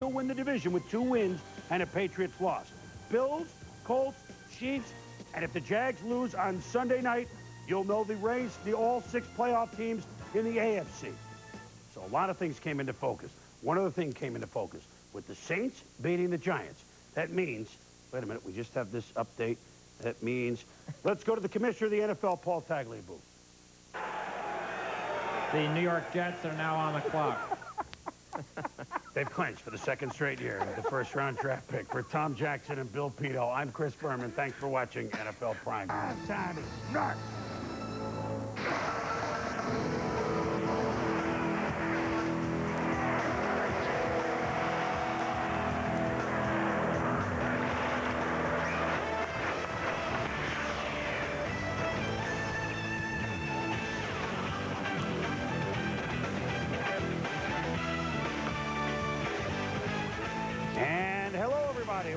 will win the division with 2 wins and a Patriots loss. Bills, Colts, Chiefs, and if the Jags lose on Sunday night, you'll know the race, the all 6 playoff teams in the AFC. So a lot of things came into focus. One other thing came into focus with the Saints beating the Giants. That means, wait a minute, we just have this update. That means, let's go to the commissioner of the NFL, Paul Tagliabue. The New York Jets are now on the clock. They've clinched for the 2nd straight year with the 1st-round draft pick. For Tom Jackson and Bill Pito, I'm Chris Berman. Thanks for watching NFL Prime. Time is nuts.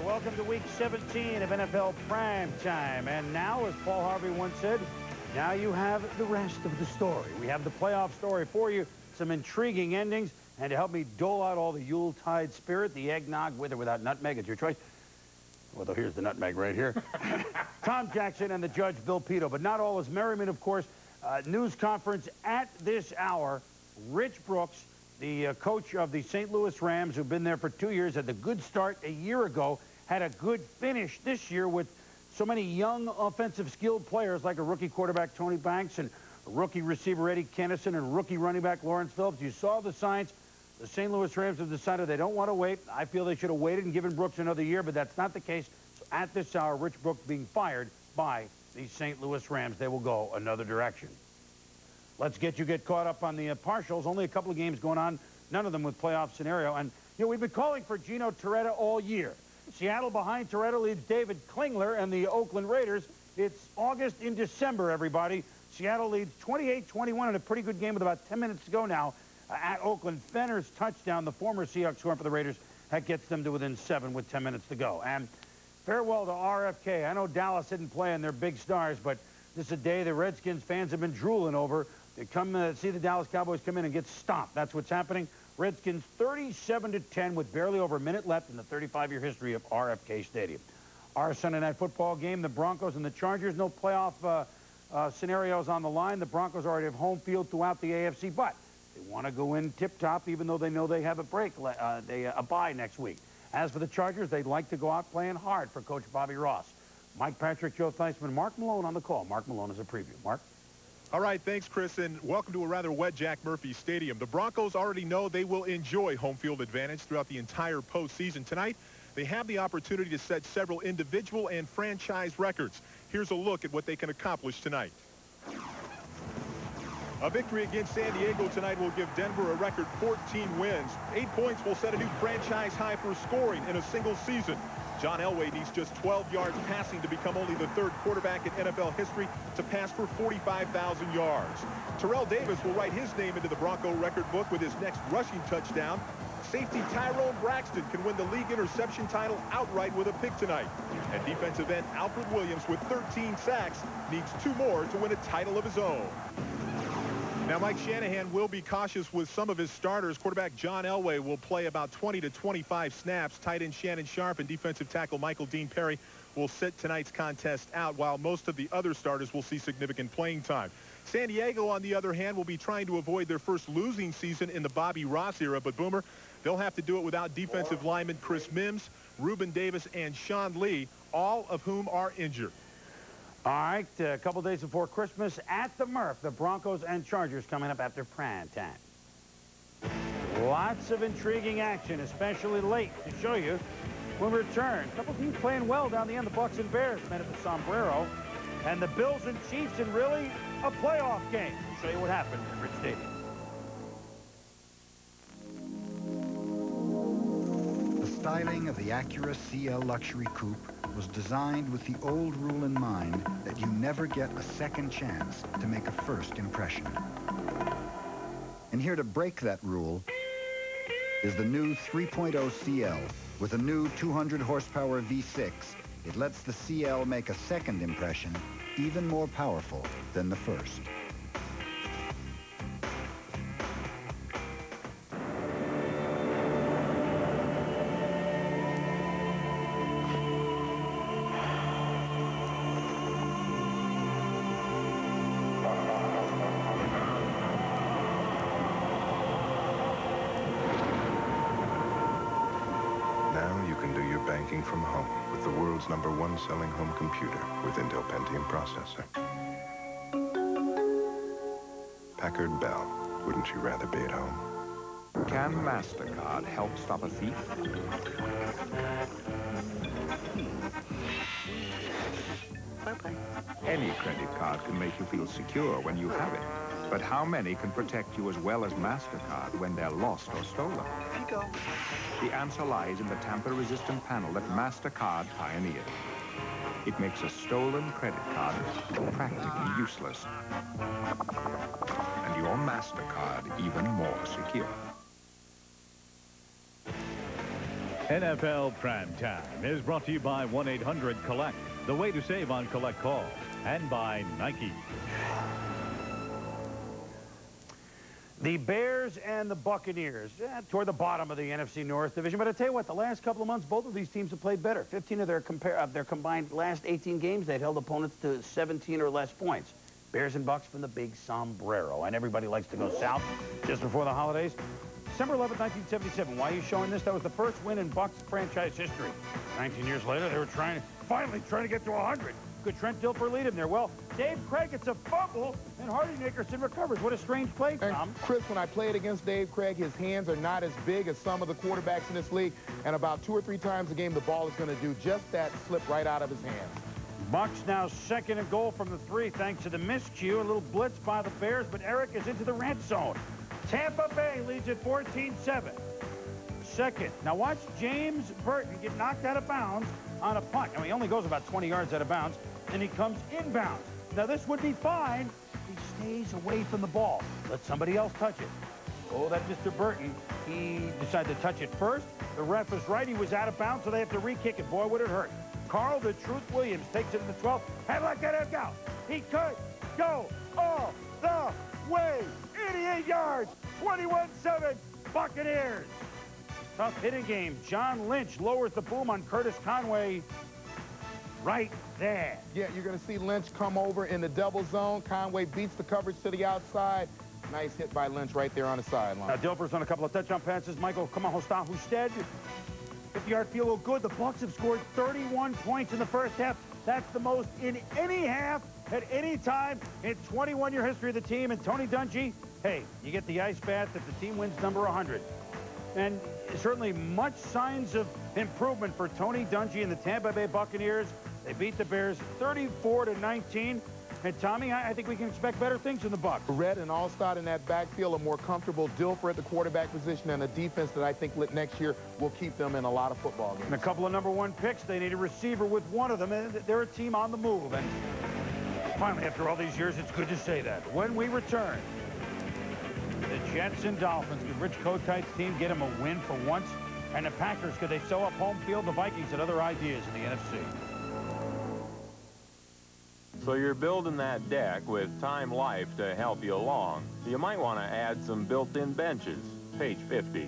Welcome to Week 17 of NFL Primetime. And now, as Paul Harvey once said, now you have the rest of the story. We have the playoff story for you, some intriguing endings, and to help me dole out all the Yuletide spirit, the eggnog with or without nutmeg, it's your choice. Although here's the nutmeg right here. Tom Jackson and the judge, Bill Pito. But not all is merriment, of course. News conference at this hour. Rich Brooks, the coach of the St. Louis Rams, who've been there for 2 years, had the good start a year ago, had a good finish this year with so many young offensive skilled players like a rookie quarterback Tony Banks and a rookie receiver Eddie Kennison and rookie running back Lawrence Phillips. You saw the signs. The St. Louis Rams have decided they don't want to wait. I feel they should have waited and given Brooks another year, but that's not the case. So at this hour, Rich Brooks being fired by the St. Louis Rams. They will go another direction. Let's get caught up on the partials. Only a couple of games going on, none of them with playoff scenario. And, you know, we've been calling for Gino Torretta all year. Seattle behind Torretta leads David Klingler and the Oakland Raiders. It's August in December, everybody. Seattle leads 28-21 in a pretty good game with about 10 minutes to go now at Oakland. Fenner's touchdown, the former Seahawks scorer for the Raiders, that gets them to within 7 with 10 minutes to go. And farewell to RFK. I know Dallas isn't playing their big stars, but this is a day the Redskins fans have been drooling over. They come see the Dallas Cowboys come in and get stomped. That's what's happening. Redskins 37-10 with barely over a minute left in the 35-year history of RFK Stadium. Our Sunday night football game, the Broncos and the Chargers. No playoff scenarios on the line. The Broncos already have home field throughout the AFC, but they want to go in tip-top even though they know they have a break, a bye next week. As for the Chargers, they'd like to go out playing hard for Coach Bobby Ross. Mike Patrick, Joe Theismann, Mark Malone on the call. Mark Malone is a preview. Mark? All right, thanks, Chris, and welcome to a rather wet Jack Murphy Stadium. The Broncos already know they will enjoy home field advantage throughout the entire postseason. Tonight, they have the opportunity to set several individual and franchise records. Here's a look at what they can accomplish tonight. A victory against San Diego tonight will give Denver a record 14 wins. 8 points will set a new franchise high for scoring in a single season. John Elway needs just 12 yards passing to become only the 3rd quarterback in NFL history to pass for 45,000 yards. Terrell Davis will write his name into the Bronco record book with his next rushing touchdown. Safety Tyrone Braxton can win the league interception title outright with a pick tonight. And defensive end Alfred Williams with 13 sacks needs 2 more to win a title of his own. Now, Mike Shanahan will be cautious with some of his starters. Quarterback John Elway will play about 20 to 25 snaps. Tight end Shannon Sharp and defensive tackle Michael Dean Perry will sit tonight's contest out, while most of the other starters will see significant playing time. San Diego, on the other hand, will be trying to avoid their first losing season in the Bobby Ross era. But, Boomer, they'll have to do it without defensive lineman Chris Mims, Reuben Davis, and Sean Lee, all of whom are injured. All right, a couple days before Christmas at the Murph, the Broncos and Chargers coming up after prime time. Lots of intriguing action, especially late to show you when we return. A couple teams playing well down the end. The Bucs and Bears met at the Sombrero. And the Bills and Chiefs in really a playoff game. I'll show you what happened at Rich Stadium. The styling of the Acura CL Luxury Coupe was designed with the old rule in mind that you never get a second chance to make a first impression. And here to break that rule is the new 3.0 CL. With a new 200 horsepower V6, it lets the CL make a second impression even more powerful than the first. Now you can do your banking from home with the world's #1 selling home computer with Intel Pentium processor. Packard Bell. Wouldn't you rather be at home? Can MasterCard help stop a thief? Any credit card can make you feel secure when you have it. But how many can protect you as well as MasterCard when they're lost or stolen? There you go. The answer lies in the tamper-resistant panel that MasterCard pioneered. It makes a stolen credit card practically useless. And your MasterCard even more secure. NFL PrimeTime is brought to you by 1-800-COLLECT, the way to save on collect calls, and by Nike. The Bears and the Buccaneers toward the bottom of the NFC North Division. But I tell you what, the last couple of months, both of these teams have played better. 15 of their combined last 18 games, they'd held opponents to 17 or less points. Bears and Bucks from the big sombrero. And everybody likes to go south just before the holidays. December 11th, 1977. Why are you showing this? That was the first win in Bucks franchise history. 19 years later, they were finally trying to get to 100. Could Trent Dilfer lead him there? Well, Dave Craig gets a fumble, and Hardy Nickerson recovers. What a strange play, Tom. And Chris, when I played against Dave Craig, his hands are not as big as some of the quarterbacks in this league, and about 2 or 3 times a game, the ball is going to do just that, slip right out of his hands. Bucks now second and goal from the 3, thanks to the miscue. A little blitz by the Bears, but Eric is into the red zone. Tampa Bay leads at 14-7. Second. Now watch James Burton get knocked out of bounds on a punt. I mean, he only goes about 20 yards out of bounds, and he comes inbounds. Now, this would be fine if he stays away from the ball. Let somebody else touch it. Oh, that Mr. Burton, he decided to touch it first. The ref is right. He was out of bounds, so they have to re-kick it. Boy, would it hurt. Carl the Truth Williams takes it to the 12. And look at him go. He could go all the way. 88 yards. 21-7. Buccaneers. Tough hitting game. John Lynch lowers the boom on Curtis Conway right there. Yeah, you're going to see Lynch come over in the double zone. Conway beats the coverage to the outside. Nice hit by Lynch right there on the sideline. Now, Dilfer's on a couple of touchdown passes. Michael Husted, 50-yard field goal good. The Bucs have scored 31 points in the first half. That's the most in any half at any time in 21-year history of the team. And Tony Dungy, hey, you get the ice bath if the team wins number 100. And certainly much signs of improvement for Tony Dungy and the Tampa Bay Buccaneers. They beat the Bears 34-19. And Tommy, I think we can expect better things in the Bucs. Red and Allstott in that backfield, a more comfortable Dilfer at the quarterback position, and a defense that I think next year will keep them in a lot of football games. And a couple of #1 picks. They need a receiver with one of them. And they're a team on the move. And finally, after all these years, it's good to say that. When we return, the Jets and Dolphins. Could Rich Kotite's team get him a win for once? And the Packers, could they sew up home field? The Vikings had other ideas in the NFC. So you're building that deck with Time Life to help you along. You might want to add some built-in benches. Page 50.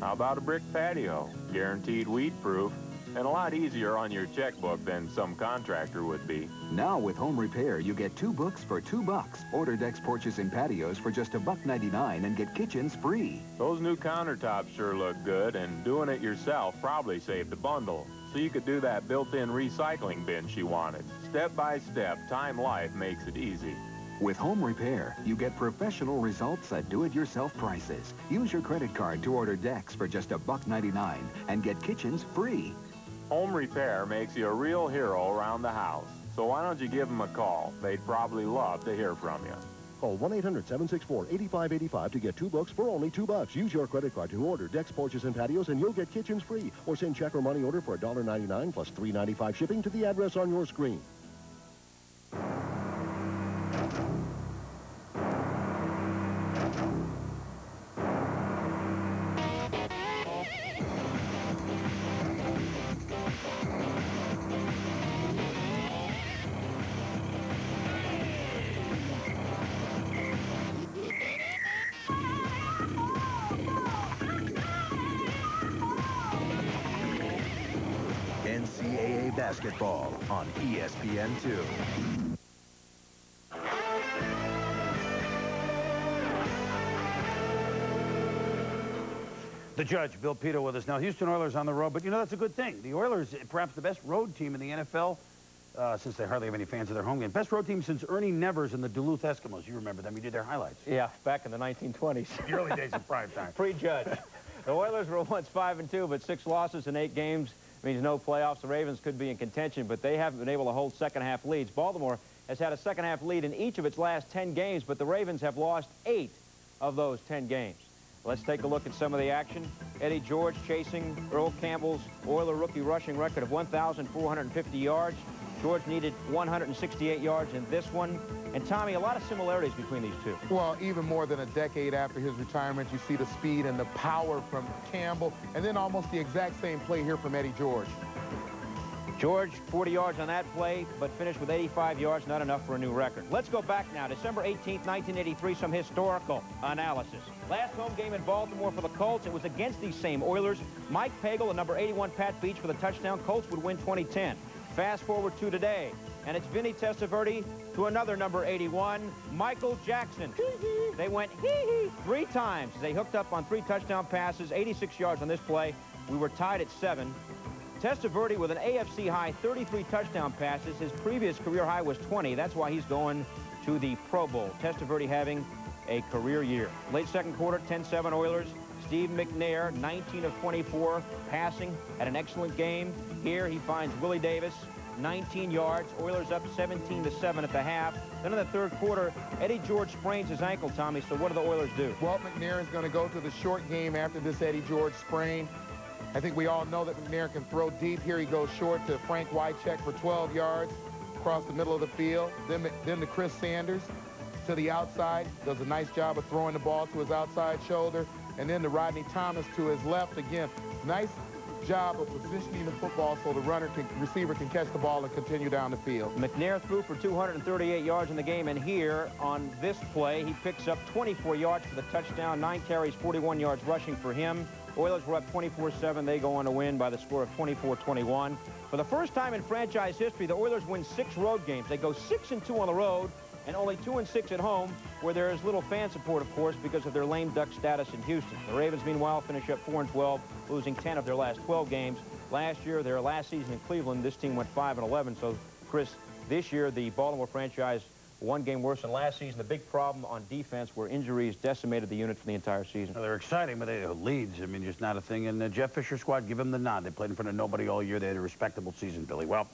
How about a brick patio? Guaranteed weed-proof. And a lot easier on your checkbook than some contractor would be. Now with Home Repair, you get 2 books for $2. Order decks, porches, and patios for just $1.99 and get kitchens free. Those new countertops sure look good, and doing it yourself probably saved a bundle. So you could do that built-in recycling bin she wanted. Step by step, Time Life makes it easy. With Home Repair, you get professional results at do-it-yourself prices. Use your credit card to order decks for just $1.99 and get kitchens free. Home Repair makes you a real hero around the house. So why don't you give them a call? They'd probably love to hear from you. Call 1-800-764-8585 to get 2 books for only $2. Use your credit card to order decks, porches, and patios, and you'll get kitchens free. Or send check or money order for $1.99 plus $3.95 shipping to the address on your screen. NCAA basketball on ESPN2. The Judge, Bill Pito, with us now. Houston Oilers on the road, but you know that's a good thing. The Oilers, perhaps the best road team in the NFL, since they hardly have any fans of their home game. Best road team since Ernie Nevers and the Duluth Eskimos. You remember them? You did their highlights. Yeah, back in the 1920s. The early days of prime time. Pre-Judge. The Oilers were once 5-2, but 6 losses in 8 games means no playoffs. The Ravens could be in contention, but they haven't been able to hold second-half leads. Baltimore has had a second-half lead in each of its last 10 games, but the Ravens have lost 8 of those 10 games. Let's take a look at some of the action. Eddie George chasing Earl Campbell's Oiler rookie rushing record of 1,450 yards. George needed 168 yards in this one. And, Tommy, a lot of similarities between these two. Well, even more than a decade after his retirement, you see the speed and the power from Campbell, and then almost the exact same play here from Eddie George. George, 40 yards on that play, but finished with 85 yards, not enough for a new record. Let's go back now. December 18th, 1983, some historical analysis. Last home game in Baltimore for the Colts. It was against these same Oilers. Mike Pagel and number 81 Pat Beach for the touchdown. Colts would win 2010. Fast forward to today, and it's Vinny Testaverde to another number 81, Michael Jackson. They went hee-hee 3 times. They hooked up on 3 touchdown passes, 86 yards on this play. We were tied at 7. Testaverde with an AFC high 33 touchdown passes. His previous career high was 20. That's why he's going to the Pro Bowl. Testaverde having a career year. Late second quarter, 10-7 Oilers. Steve McNair, 19 of 24 passing, had an excellent game. Here he finds Willie Davis, 19 yards. Oilers up 17-7 at the half. Then in the third quarter, Eddie George sprains his ankle, Tommy. So what do the Oilers do? Well, McNair is going to go to the short game after this Eddie George sprain. I think we all know that McNair can throw deep. Here he goes short to Frank Wycheck for 12 yards across the middle of the field. Then to Chris Sanders to the outside. Does a nice job of throwing the ball to his outside shoulder. And then to Rodney Thomas to his left again. Nice job of positioning the football so the receiver can catch the ball and continue down the field. McNair threw for 238 yards in the game, and here on this play, he picks up 24 yards for the touchdown, 9 carries, 41 yards rushing for him. Oilers were up 24-7. They go on to win by the score of 24-21. For the first time in franchise history, the Oilers win 6 road games. They go 6-2 on the road and only 2-6 at home, where there is little fan support, of course, because of their lame duck status in Houston. The Ravens, meanwhile, finish up 4-12, losing 10 of their last 12 games. Last year, their last season in Cleveland, this team went 5-11. So, Chris, this year, the Baltimore franchise 1 game worse than last season. The big problem on defense where injuries decimated the unit for the entire season. Well, they're exciting, but they leads. I mean, just not a thing. And the Jeff Fisher squad, give them the nod. They played in front of nobody all year. They had a respectable season, Billy. Well,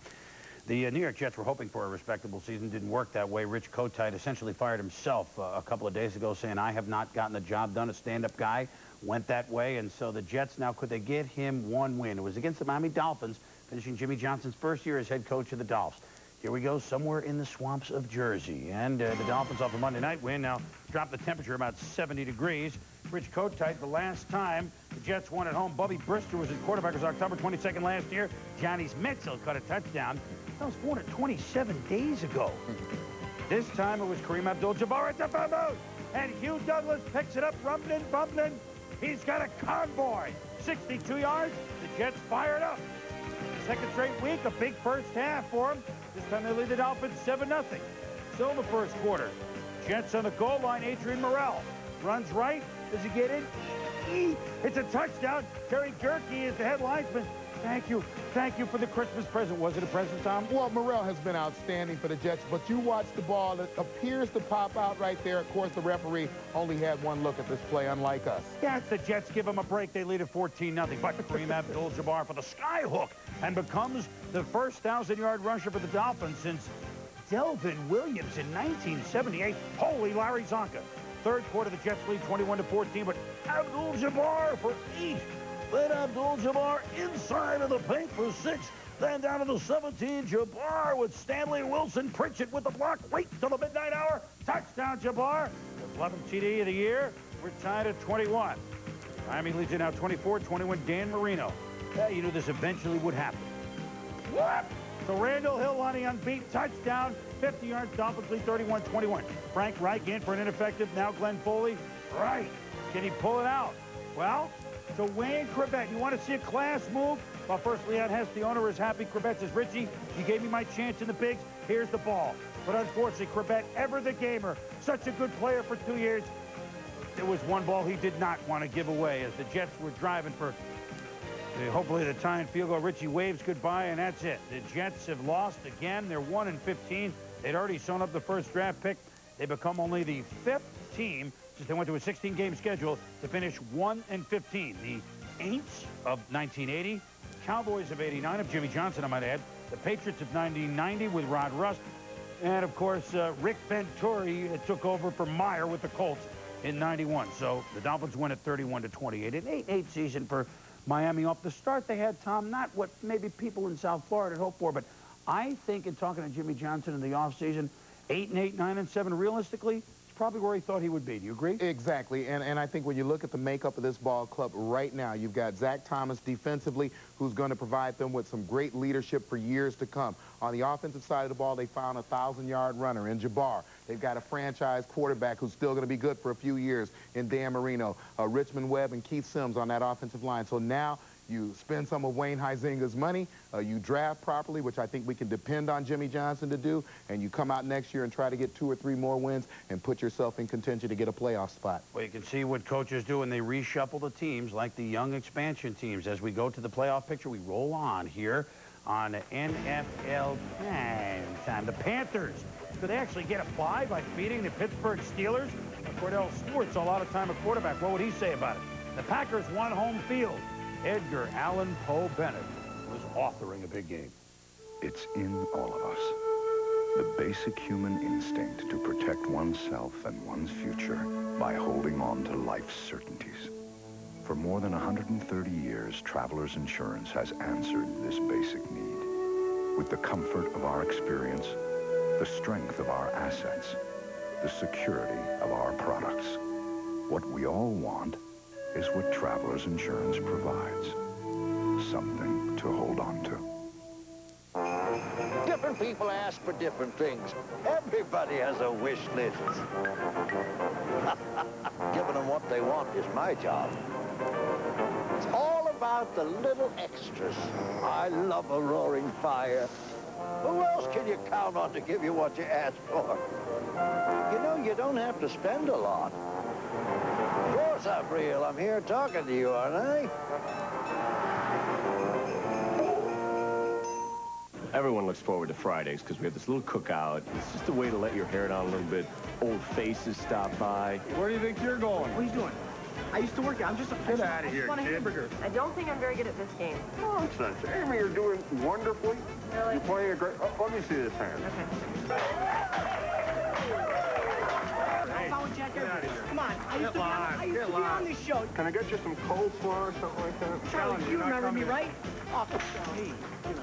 the New York Jets were hoping for a respectable season. Didn't work that way. Rich Kotite essentially fired himself a couple of days ago, saying, I have not gotten the job done. A stand-up guy went that way. And so the Jets now, could they get him 1 win? It was against the Miami Dolphins, finishing Jimmy Johnson's first year as head coach of the Dolphins. Here we go, somewhere in the swamps of Jersey. And the Dolphins off a Monday night win now dropped the temperature about 70 degrees. Rich Kotite, the last time the Jets won at home, Bubby Brister was at quarterback. It was October 22nd last year. Johnny Mitchell caught a touchdown. That was 427 days ago. This time it was Kareem Abdul-Jabbar at the fumble. And Hugh Douglas picks it up, rumbling, bumbling. He's got a convoy. 62 yards. The Jets fired up. Second straight week, a big first half for them. This time they lead the Dolphins 7-0. Still in the first quarter. Jets on the goal line. Adrian Morrell runs right. Does he get in? It's a touchdown. Terry Jerky is the head linesman. Thank you. Thank you for the Christmas present. Was it a present, Tom? Well, Morrell has been outstanding for the Jets, but you watch the ball. It appears to pop out right there. Of course, the referee only had one look at this play, unlike us. Yes, the Jets give them a break. They lead at 14-0. But Kareem Abdul-Jabbar for the skyhook and becomes the first 1,000-yard rusher for the Dolphins since Delvin Williams in 1978. Holy Larry Zonka. Third quarter, the Jets lead 21-14, but Abdul-Jabbar for 8. Then Abdul-Jabbar inside of the paint for 6. Then down to the 17, Jabbar with Stanley Wilson. Pritchett with the block. Wait till the midnight hour. Touchdown, Jabbar. The 11th TD of the year. We're tied at 21. Miami leads it now 24-21. Dan Marino. Yeah, you knew this eventually would happen. What? So Randall Hill on the unbeaten touchdown. 50 yards. Dolphins lead 31-21. Frank Reich in for an ineffective. Now Glenn Foley. Right. Can he pull it out? Well, to Wayne Crevette. You want to see a class move? Well, first, Leon Hess, the owner, is happy. Crevette says, Richie, you gave me my chance in the bigs. Here's the ball. But unfortunately, Crevette, ever the gamer, such a good player for 2 years, there was one ball he did not want to give away as the Jets were driving for hopefully the tying field goal. Richie waves goodbye, and that's it. The Jets have lost again. They're 1-15. They'd already sewn up the first draft pick. They become only the 5th team since they went to a 16-game schedule to finish 1-15. The Aints of 1980, Cowboys of 89 of Jimmy Johnson, I might add, the Patriots of 1990 with Rod Rust, and of course Rick Venturi took over for Meyer with the Colts in 91. So the Dolphins win at 31-28. An 8-8 season for Miami off the start. They had, Tom, not what maybe people in South Florida had hoped for, but I think in talking to Jimmy Johnson in the offseason, 8-8, 9-7, realistically, it's probably where he thought he would be. Do you agree? Exactly, and I think when you look at the makeup of this ball club right now, you've got Zach Thomas defensively, who's going to provide them with some great leadership for years to come. On the offensive side of the ball, they found a 1,000-yard runner in Jabbar. They've got a franchise quarterback who's still going to be good for a few years in Dan Marino, Richmond Webb, and Keith Sims on that offensive line. So now you spend some of Wayne Huizinga's money, you draft properly, which I think we can depend on Jimmy Johnson to do, and you come out next year and try to get 2 or 3 more wins and put yourself in contention to get a playoff spot. Well, you can see what coaches do when they reshuffle the teams, like the young expansion teams. As we go to the playoff picture, we roll on here on NFL PrimeTime. The Panthers, could they actually get a bye by beating the Pittsburgh Steelers? Cordell Stewart saw a lot of time at quarterback. What would he say about it? The Packers won home field. Edgar Allan Poe Bennett was authoring a big game. It's in all of us. The basic human instinct to protect oneself and one's future by holding on to life's certainties. For more than 130 years, Travelers Insurance has answered this basic need. With the comfort of our experience, the strength of our assets, the security of our products. What we all want is what Travelers Insurance provides. Something to hold on to. Different people ask for different things. Everybody has a wish list. Giving them what they want is my job. It's all about the little extras. I love a roaring fire. Who else can you count on to give you what you ask for? You know, you don't have to spend a lot. Of course I'm real. I'm here talking to you, aren't I? Everyone looks forward to Fridays because we have this little cookout. It's just a way to let your hair down a little bit. Old faces stop by. Where do you think you're going? What are you doing? I used to work here. I'm just a... Get out of here, kid. I don't think I'm very good at this game. Nonsense. Amy, you're doing wonderfully. Really? You're playing a great... Oh, let me see this hand. Okay. Hey, get out of here. Come on. I used to be on this show. Can I get you some coleslaw or something like that? Charlie, you remember me, right? Oh, me, you know.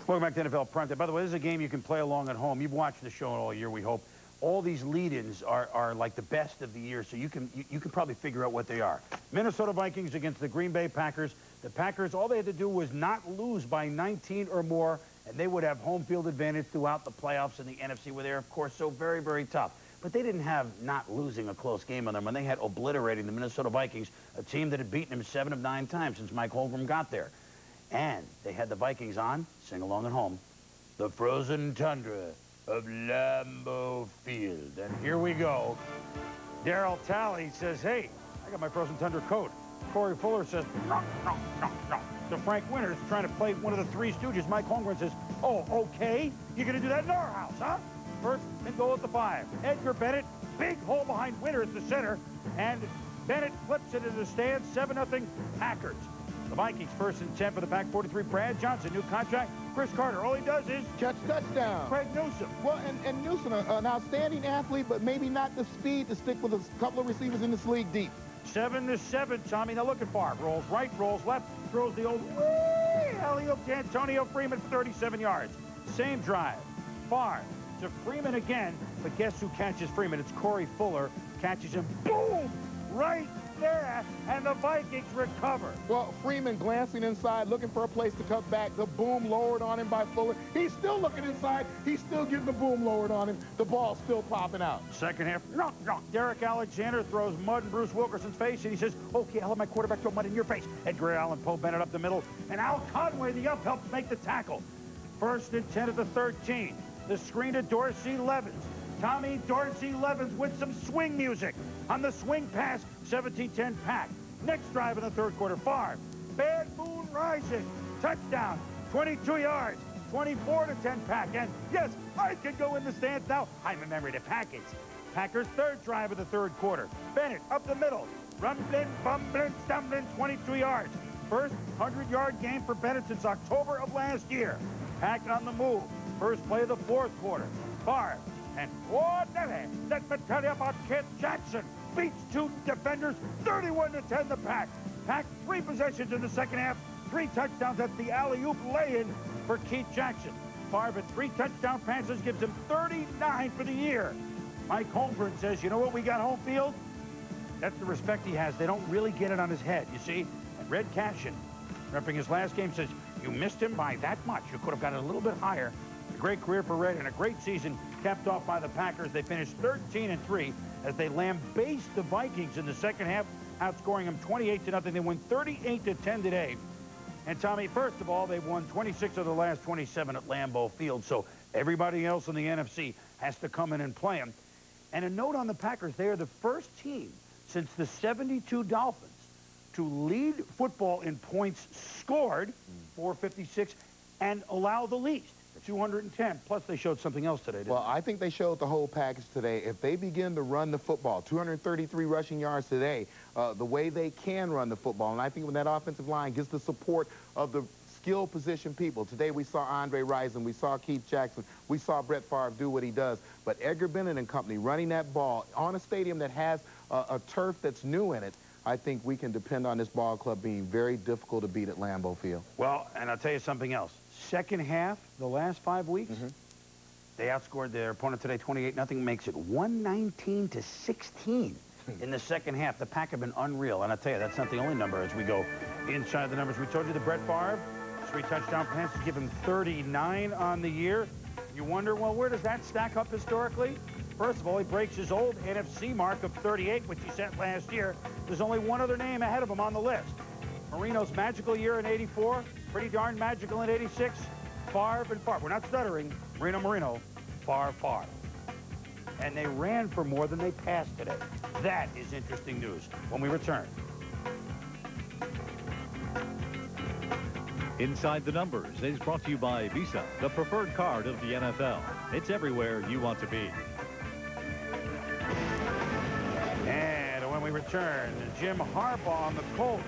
Welcome back to NFL PrimeTime. By the way, this is a game you can play along at home. You've watched the show all year, we hope. All these lead-ins are like the best of the year, so you can probably figure out what they are. Minnesota Vikings against the Green Bay Packers. The Packers, all they had to do was not lose by 19 or more, and they would have home field advantage throughout the playoffs in the NFC, where they're, of course, so very, very tough. But they didn't have not losing a close game on them when they had obliterating the Minnesota Vikings, a team that had beaten them 7 of 9 times since Mike Holmgren got there. And they had the Vikings on, sing along at home, the frozen tundra of Lambeau Field. And here we go. Darryl Talley says, hey, I got my frozen tundra coat. Corey Fuller says, no. So Frank Winters trying to play one of the Three Stooges. Mike Holmgren says, oh, okay, you're going to do that in our house, huh? First and goal at the 5. Edgar Bennett, big hole behind Winters, the center, and Bennett flips it into the stands, 7-0 Packers. The Vikings first and 10 for the Pack 43. Brad Johnson, new contract. Chris Carter, all he does is catch touchdown. Craig Newsome. Well, and Newsome, an outstanding athlete, but maybe not the speed to stick with a couple of receivers in this league deep. 7-7, Tommy. Now look at Favre. Rolls right, rolls left, throws the old alley-oop to Antonio Freeman for 37 yards. Same drive. Favre to Freeman again, but guess who catches Freeman? It's Corey Fuller. Catches him. Boom! Right there, and the Vikings recover. Well, Freeman glancing inside, looking for a place to cut back. The boom lowered on him by Fuller. He's still looking inside. He's still getting the boom lowered on him. The ball's still popping out. Second half, Derek Alexander throws mud in Bruce Wilkerson's face, and he says, okay, I'll let my quarterback throw mud in your face. Edgar Allan Poe Bennett up the middle, and Al Conway, the up, helps make the tackle. First and 10 at the 13. The screen to Dorsey Levens. Tommy Dorsey Levens with some swing music. On the swing pass, 17-10 Pack. Next drive in the third quarter, Favre. Bad moon rising. Touchdown, 22 yards. 24-10 Pack. And yes, I can go in the stands now. I'm in memory to Packers. Packers' third drive of the third quarter. Bennett up the middle. Rumbling, bumbling, stumbling, 22 yards. First 100-yard game for Bennett since October of last year. Pack on the move. First play of the fourth quarter. Favre. And what let me tell you about Kid Jackson. Beats two defenders, 31-10 the Pack. Pack 3 possessions in the second half. 3 touchdowns at the alley-oop lay-in for Keith Jackson. Favre at 3 touchdown passes gives him 39 for the year. Mike Holmgren says, you know what we got home field? That's the respect he has. They don't really get it on his head, you see? And Red Cashin, repping his last game, says, you missed him by that much. You could have got it a little bit higher. A great career for Red and a great season capped off by the Packers. They finished 13-3 as they lambasted the Vikings in the second half, outscoring them 28-0. They won 38-10 today. And, Tommy, first of all, they've won 26 of the last 27 at Lambeau Field, so everybody else in the NFC has to come in and play them. And a note on the Packers, they are the first team since the '72 Dolphins to lead football in points scored, 456, and allow the least, 210. Plus, they showed something else today, didn't Well, I think they showed the whole package today. If they begin to run the football, 233 rushing yards today, the way they can run the football, and I think when that offensive line gets the support of the skill position people. Today we saw Andre Rison, we saw Keith Jackson, we saw Brett Favre do what he does. But Edgar Bennett and company running that ball on a stadium that has a turf that's new in it, I think we can depend on this ball club being very difficult to beat at Lambeau Field. Well, and I'll tell you something else. Second half, the last 5 weeks, they outscored their opponent today 28-0, makes it 119-16 in the second half. The Pack have been unreal, and I'll tell you, that's not the only number as we go inside the numbers. We told you the Brett Favre, 3 touchdown passes, give him 39 on the year. You wonder, well, where does that stack up historically? First of all, he breaks his old NFC mark of 38, which he set last year. There's only one other name ahead of him on the list. Marino's magical year in '84, pretty darn magical in '86. Favre and Favre. We're not stuttering. Marino, Favre. And they ran for more than they passed today. That is interesting news when we return. Inside the Numbers is brought to you by Visa, the preferred card of the NFL. It's everywhere you want to be. And when we return, Jim Harbaugh on the Colts.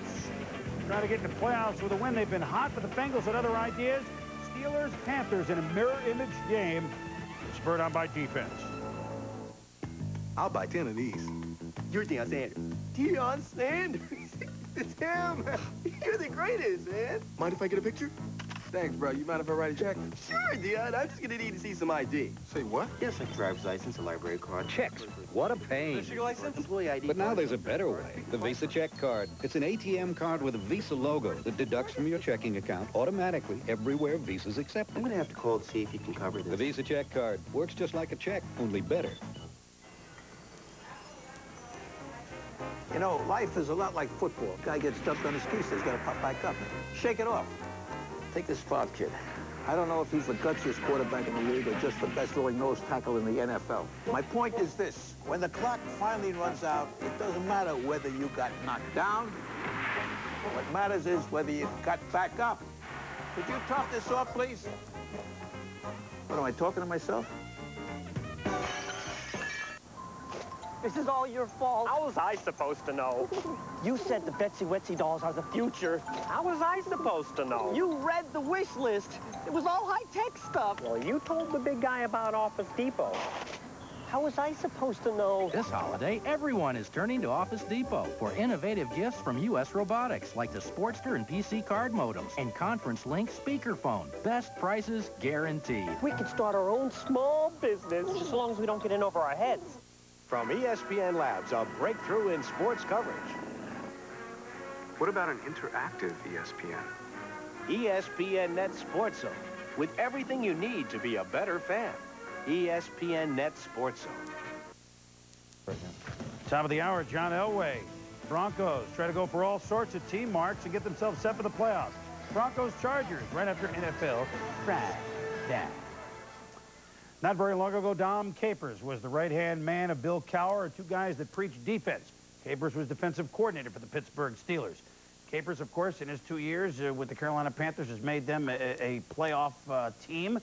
Trying to get in the playoffs with a win. They've been hot, but the Bengals had other ideas. Steelers, Panthers in a mirror image game. Spurred on by defense. I'll buy 10 of these. You're Deion Sanders. Deion Sanders? It's him. You're the greatest, man. Mind if I get a picture? Thanks, bro. You mind if I write a check? Sure, Deion. I'm just gonna need to see some ID. Say what? Yes, like driver's license, a library card. Checks. What a pain. Fishing license? Employee ID. But now there's a better way. The Visa Check Card. It's an ATM card with a Visa logo that deducts from your checking account automatically everywhere Visa's accepted. I'm gonna have to call to see if you can cover this. The Visa Check Card works just like a check, only better. You know, life is a lot like football. Guy gets dumped on his crease, he's got to pop back up. Shake it off. Take this Favre kid. I don't know if he's the gutsiest quarterback in the league or just the best throwing nose tackle in the NFL. My point is this. When the clock finally runs out, it doesn't matter whether you got knocked down. What matters is whether you got back up. Could you top this off, please? What, am I talking to myself? This is all your fault. How was I supposed to know? You said the Betsy Wetsy dolls are the future. How was I supposed to know? You read the wish list. It was all high-tech stuff. Well, you told the big guy about Office Depot. How was I supposed to know? This holiday, everyone is turning to Office Depot for innovative gifts from U.S. Robotics, like the Sportster and PC card modems and Conference Link speakerphone. Best prices guaranteed. We could start our own small business, just as long as we don't get in over our heads. From ESPN Labs, a breakthrough in sports coverage. What about an interactive ESPN? ESPN Net Sports Zone, with everything you need to be a better fan. ESPN Net Sports Zone. Top of the hour, John Elway. Broncos try to go for all sorts of team marks and get themselves set for the playoffs. Broncos Chargers right after NFL Prime. down. Not very long ago, Dom Capers was the right-hand man of Bill Cowher, two guys that preached defense. Capers was defensive coordinator for the Pittsburgh Steelers. Capers, of course, in his 2 years with the Carolina Panthers, has made them a playoff team,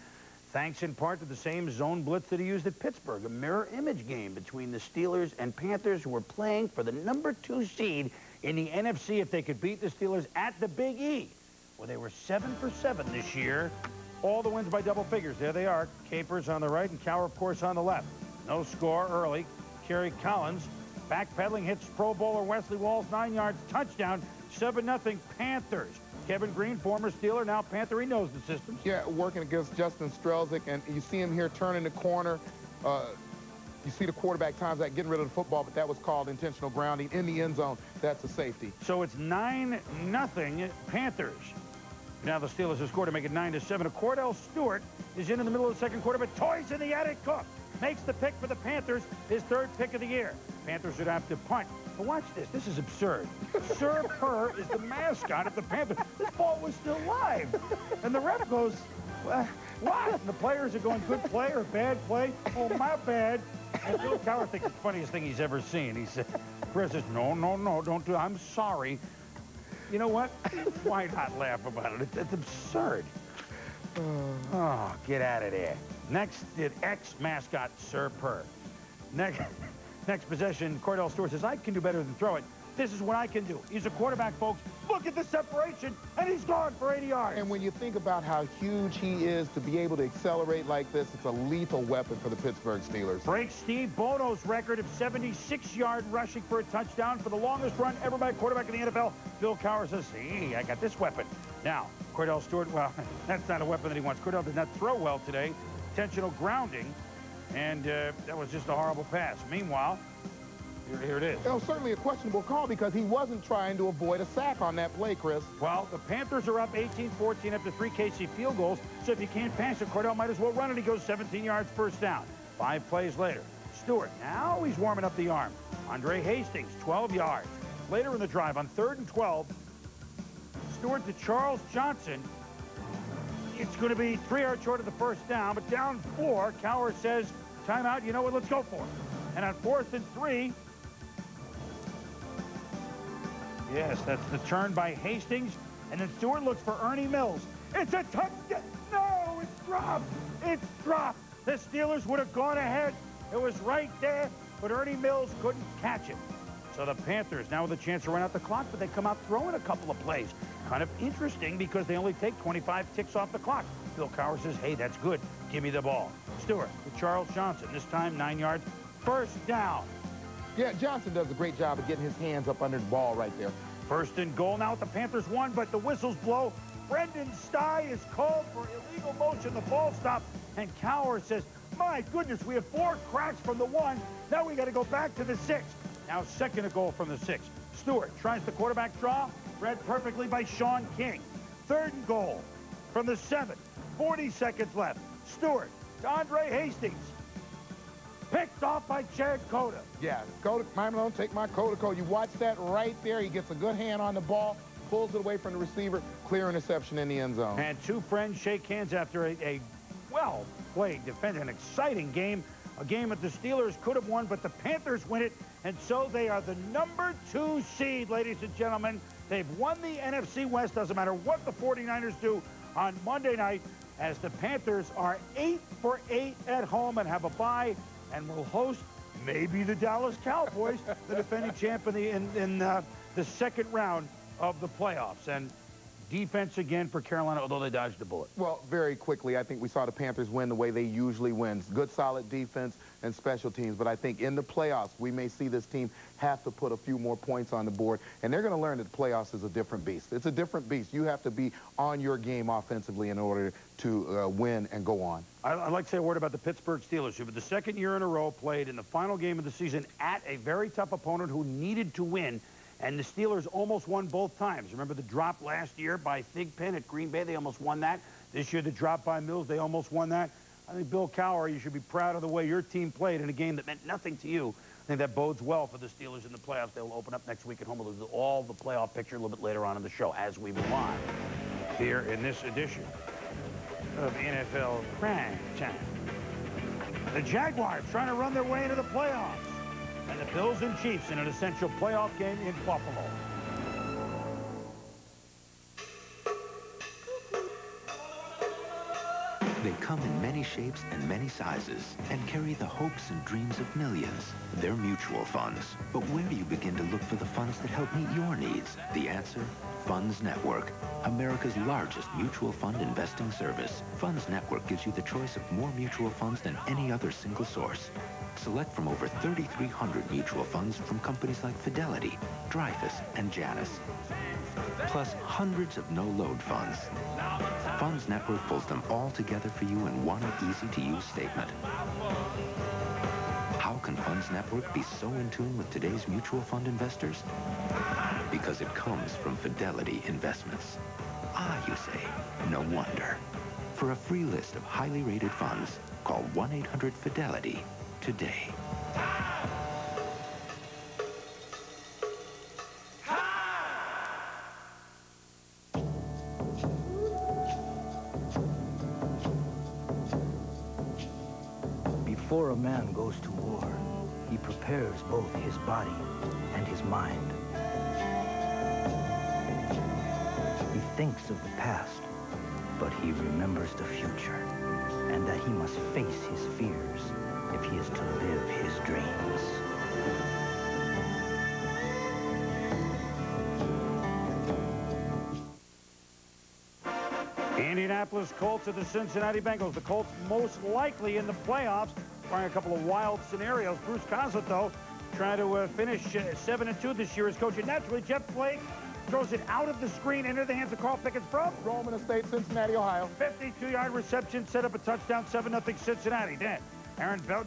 thanks in part to the same zone blitz that he used at Pittsburgh, a mirror image game between the Steelers and Panthers, who were playing for the #2 seed in the NFC if they could beat the Steelers at the Big E. Well, they were 7 for 7 this year. All the wins by double figures. There they are. Capers on the right and Cowher, of course, on the left. No score early. Kerry Collins backpedaling, hits Pro Bowler Wesley Walls 9 yards, touchdown, 7-0 Panthers. Kevin Green, former Steeler, now Panther. He knows the systems. Yeah, working against Justin Strelzik, and you see him here turning the corner. You see the quarterback times that getting rid of the football, but that was called intentional grounding in the end zone. That's a safety. So it's 9-0 Panthers. Now the Steelers have scored to make it 9-7. Cordell Stewart is in the middle of the second quarter, but toys in the attic. Cook makes the pick for the Panthers, his 3rd pick of the year. Panthers would have to punt. But watch this. This is absurd. Sir Purr is the mascot of the Panthers. This ball was still live. And the ref goes, what? And the players are going, good play or bad play? Oh, my bad. And Bill Cowher thinks it's the funniest thing he's ever seen. He said, Chris says, no, don't do it. I'm sorry. You know what? Why not laugh about it? It's absurd. Oh, get out of there. Next, ex-mascot Sir Purr. Next possession, Cordell Stewart says, I can do better than throw it. This is what I can do. He's a quarterback, folks. Look at the separation, and he's gone for 80 yards. And when you think about how huge he is to be able to accelerate like this, it's a lethal weapon for the Pittsburgh Steelers. Breaks Steve Bono's record of 76-yard rushing for a touchdown for the longest run ever by a quarterback in the NFL. Bill Cowher says, hey, I got this weapon. Now, Cordell Stewart, well, that's not a weapon that he wants. Cordell did not throw well today. Intentional grounding, and that was just a horrible pass. Meanwhile, here it is. It was certainly a questionable call because he wasn't trying to avoid a sack on that play, Chris. Well, the Panthers are up 18-14 after 3 KC field goals, so if you can't pass it, Cordell might as well run it. He goes 17 yards first down. 5 plays later, Stewart, now he's warming up the arm. Andre Hastings, 12 yards. Later in the drive, on 3rd and 12, Stewart to Charles Johnson. It's going to be 3 yards short of the first down, but down 4, Cowher says, timeout, you know what, let's go for it. And on 4th and 3, yes, that's the turn by Hastings. And then Stewart looks for Ernie Mills. It's a touchdown. No, it's dropped. It's dropped. The Steelers would have gone ahead. It was right there, but Ernie Mills couldn't catch it. So the Panthers now with a chance to run out the clock, but they come out throwing a couple of plays. Kind of interesting because they only take 25 ticks off the clock. Bill Cowher says, hey, that's good. Give me the ball. Stewart to Charles Johnson. This time 9 yards. First down. Yeah, Johnson does a great job of getting his hands up under the ball right there. 1st and goal now. The Panthers won, but the whistles blow. Brendan Stye is called for illegal motion. The ball stopped, and Cowher says, my goodness, we have 4 cracks from the 1. Now we got to go back to the 6. Now 2nd and goal from the 6. Stewart tries the quarterback draw. Read perfectly by Sean King. 3rd and goal from the 7. 40 seconds left. Stewart to Andre Hastings. Picked off by Chad Cota. Yeah, Cota, take my Cota. You watch that right there. He gets a good hand on the ball, pulls it away from the receiver, clear interception in the end zone. And 2 friends shake hands after a well-played defense, an exciting game. A game that the Steelers could have won, but the Panthers win it, and so they are the #2 seed, ladies and gentlemen. They've won the NFC West. Doesn't matter what the 49ers do on Monday night, as the Panthers are 8 for 8 at home and have a bye, and will host maybe the Dallas Cowboys, the defending champ in the second round of the playoffs. And defense again for Carolina, although they dodged the bullet. Well, very quickly, I think we saw the Panthers win the way they usually win. Good, solid defense and special teams. But I think in the playoffs, we may see this team have to put a few more points on the board. And they're going to learn that the playoffs is a different beast. It's a different beast. You have to be on your game offensively in order to win and go on. I'd like to say a word about the Pittsburgh Steelers, who for the 2nd year in a row played in the final game of the season at a very tough opponent who needed to win. And the Steelers almost won both times. Remember the drop last year by Thigpen at Green Bay? They almost won that. This year, the drop by Mills, they almost won that. I think, Bill Cowher, you should be proud of the way your team played in a game that meant nothing to you. I think that bodes well for the Steelers in the playoffs. They'll open up next week at home. We'll do all the playoff picture a little bit later on in the show as we move on here in this edition of NFL Prime Time. The Jaguars trying to run their way into the playoffs. And the Bills and Chiefs in an essential playoff game in Buffalo. They come in many shapes and many sizes and carry the hopes and dreams of millions. They're mutual funds. But where do you begin to look for the funds that help meet your needs? The answer? Funds Network, America's largest mutual fund investing service. Funds Network gives you the choice of more mutual funds than any other single source. Select from over 3,300 mutual funds from companies like Fidelity, Dreyfus, and Janus. Plus hundreds of no-load funds. Funds Network pulls them all together for you in one easy-to-use statement. How can Funds Network be so in tune with today's mutual fund investors? Because it comes from Fidelity Investments. Ah, you say, no wonder. For a free list of highly rated funds, call 1-800-FIDELITY today. Before a man goes to war, he prepares both his body and his mind. He thinks of the past, but he remembers the future, and that he must face his fears if he is to live his dreams. Indianapolis Colts at the Cincinnati Bengals. The Colts most likely in the playoffs, trying a couple of wild scenarios. Bruce Coslet, though, trying to finish 7-2 this year as coach. And naturally, Jeff Flake throws it out of the screen into the hands of Carl Pickens from Roman Estate, Cincinnati, Ohio. 52-yard reception, set up a touchdown, 7-0 Cincinnati. Then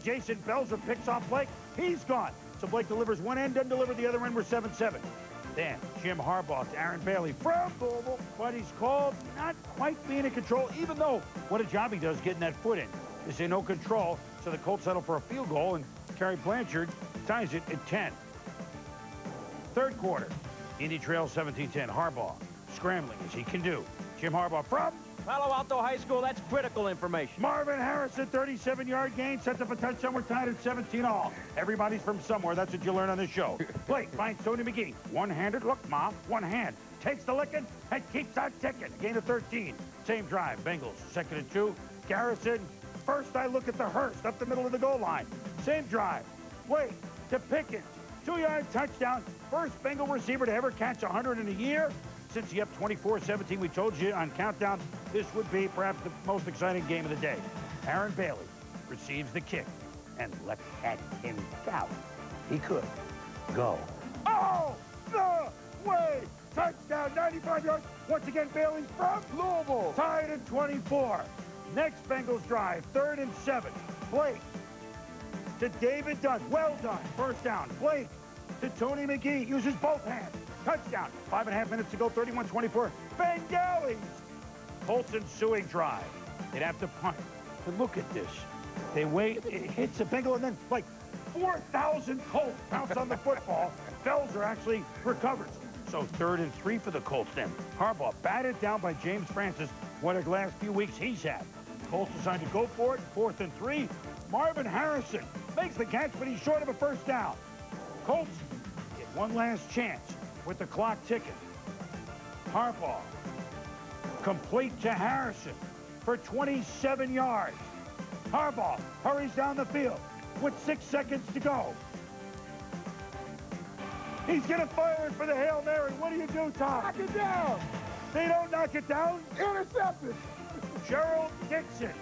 Jason Belzer picks off Blake. He's gone. So Blake delivers one end, doesn't deliver the other end. We're 7-7. Then Jim Harbaugh to Aaron Bailey from Louisville, but he's called not quite being in control, even though what a job he does getting that foot in. They say no control, so the Colts settle for a field goal, and Kerry Blanchard ties it at 10. Third quarter, Indy trails 17-10. Harbaugh scrambling as he can do. Jim Harbaugh from Palo Alto High School. That's critical information. Marvin Harrison, 37-yard gain, sets up a touchdown. We're tied at 17-all. Everybody's from somewhere. That's what you learn on this show. Blake finds Tony McGee. One-handed. Look, Ma, one hand. Takes the licking and keeps on ticking. Gain of 13. Same drive. Bengals, 2nd and 2. Garrison. First, I look at the Hurst up the middle of the goal line. Same drive. Blake to Pickens. 2-yard touchdown. First Bengal receiver to ever catch 100 in a year. Cincy up 24-17. We told you on Countdown this would be perhaps the most exciting game of the day. Aaron Bailey receives the kick and let him go. He could go. Oh, the way! Touchdown, 95 yards. Once again, Bailey from Louisville. Tied at 24. Next Bengals drive, 3rd and 7. Blake to David Dunn. Well done. First down. Blake to Tony McGee. Uses both hands. Touchdown. 5.5 minutes to go. 31-24. Bengals. Colts ensuing drive. They'd have to punt. But look at this. They wait. It hits a Bengal, and then like 4,000 Colts pounce on the football. Belzer actually recovers. So 3rd and 3 for the Colts then. Harbaugh batted down by James Francis. What a last few weeks he's had. Colts decide to go for it. 4th and 3. Marvin Harrison makes the catch, but he's short of a first down. Colts get one last chance with the clock ticking. Harbaugh complete to Harrison for 27 yards. Harbaugh hurries down the field with 6 seconds to go. He's going to fire it for the Hail Mary. What do you do, Tom? Knock it down. They don't knock it down. Intercepted. Gerald Dixon.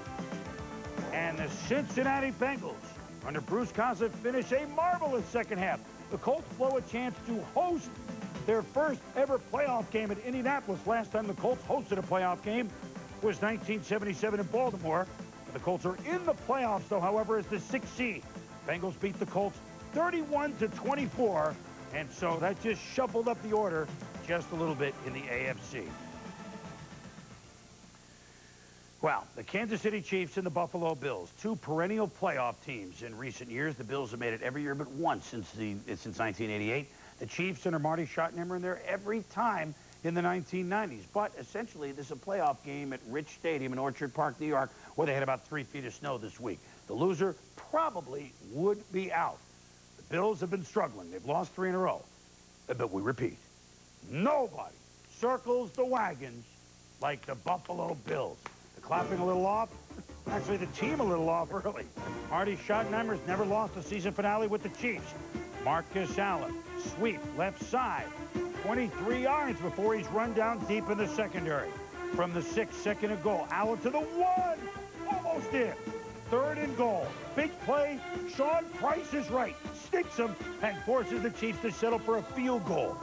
And the Cincinnati Bengals, under Bruce Coslet, finish a marvelous second half. The Colts blow a chance to host their first ever playoff game at Indianapolis. Last time the Colts hosted a playoff game was 1977 in Baltimore. The Colts are in the playoffs, though, however, as the 6th seed. Bengals beat the Colts 31-24, and so that just shuffled up the order just a little bit in the AFC. Well, the Kansas City Chiefs and the Buffalo Bills, 2 perennial playoff teams in recent years. The Bills have made it every year but once since 1988. The Chiefs under Marty Schottenheimer in there every time in the 1990s. But essentially, this is a playoff game at Rich Stadium in Orchard Park, New York, where they had about 3 feet of snow this week. The loser probably would be out. The Bills have been struggling. They've lost 3 in a row. But we repeat, nobody circles the wagons like the Buffalo Bills. The clapping a little off. Actually, the team a little off early. Marty Schottenheimer's never lost a season finale with the Chiefs. Marcus Allen, sweep, left side. 23 yards before he's run down deep in the secondary. From the 6, second and goal. Allen to the 1. Almost in. 3rd and goal. Big play. Sean Price is right. Sticks him and forces the Chiefs to settle for a field goal.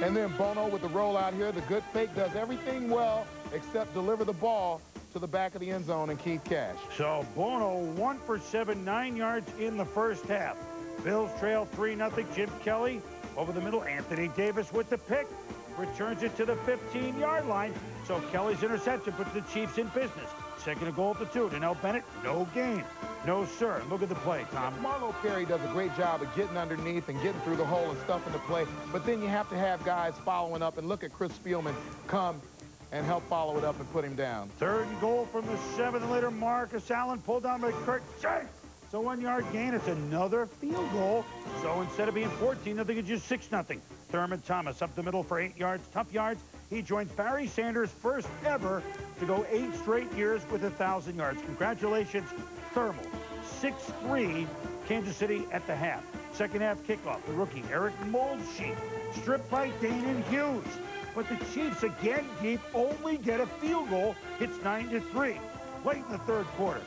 And then Bono with the rollout here. The good fake does everything well except deliver the ball to the back of the end zone and Keith Cash. So Bono 1 for 7, 9 yards in the first half. Bills trail 3-0. Jim Kelly over the middle. Anthony Davis with the pick. Returns it to the 15-yard line. So Kelly's interception puts the Chiefs in business. Second and goal at the 2. Donnell Bennett, no gain. No, sir. Look at the play, Tom. Marlo Perry does a great job of getting underneath and getting through the hole and stuffing the play. But then you have to have guys following up. And look at Chris Spielman come and help follow it up and put him down. 3rd and goal from the 7. And later, Marcus Allen pulled down by Kurt Shanks. So 1-yard gain. It's another field goal. So instead of being 14, I think it's just 6-0. Thurman Thomas up the middle for 8 yards. Tough yards. He joins Barry Sanders, first ever to go 8 straight years with 1,000 yards. Congratulations, Thermal. 6-3, Kansas City at the half. Second half kickoff. The rookie, Eric Moldsheet, stripped by Danon Hughes. But the Chiefs, again deep, only get a field goal. It's 9-3. Late in the 3rd quarter.